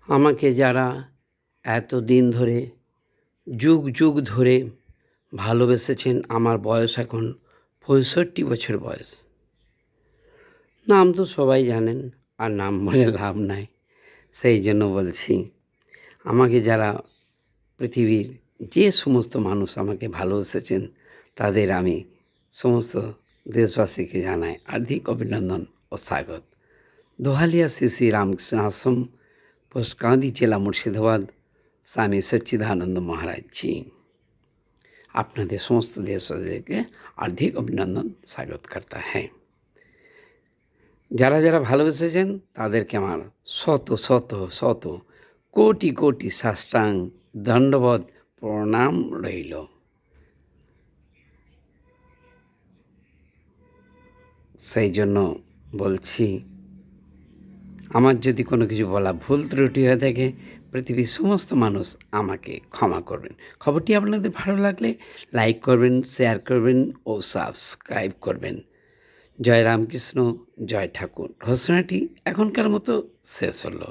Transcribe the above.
আমাকে যারা এতদিন ধরে যুগ যুগ ধরে ভালোবেসেছেন, আমার বয়স এখন 65 বছর বয়স। নাম তো সবাই জানেন, আর নাম বলে লাভ নাই, সেই জন্য বলছি আমাকে যারা পৃথিবীর যে সমস্ত মানুষ আমাকে ভালোবেসেছেন তাদের আমি সমস্ত দেশবাসীকে জানাই হার্দিক অভিনন্দন ও স্বাগত। দোহালিয়া শ্রী শ্রী রামকৃষ্ণ আশ্রম, পোস্ট कांदी, जिला मुर्शिदाबाद, स्वामी सच्चिदानंद महाराज जी আপনাদের সমস্ত দেশবাসীকে হার্দিক অভিনন্দন স্বাগত করতে হয়। যারা যারা ভালোবেসেছেন তাদেরকে আমার শত শত শত কোটি কোটি সাষ্টাঙ্গ দণ্ডবত প্রণাম রইল। সেই জন্য বলছি, আমার যদি কোনো কিছু বলা ভুল ত্রুটি হয়ে থাকে, পৃথিবীর সমস্ত মানুষ আমাকে ক্ষমা করবেন। খবরটি আপনাদের ভালো লাগলে লাইক করবেন, শেয়ার করবেন ও সাবস্ক্রাইব করবেন। জয় রামকৃষ্ণ, জয় ঠাকুর। ঘোষণাটি এখনকার মতো শেষ হলো।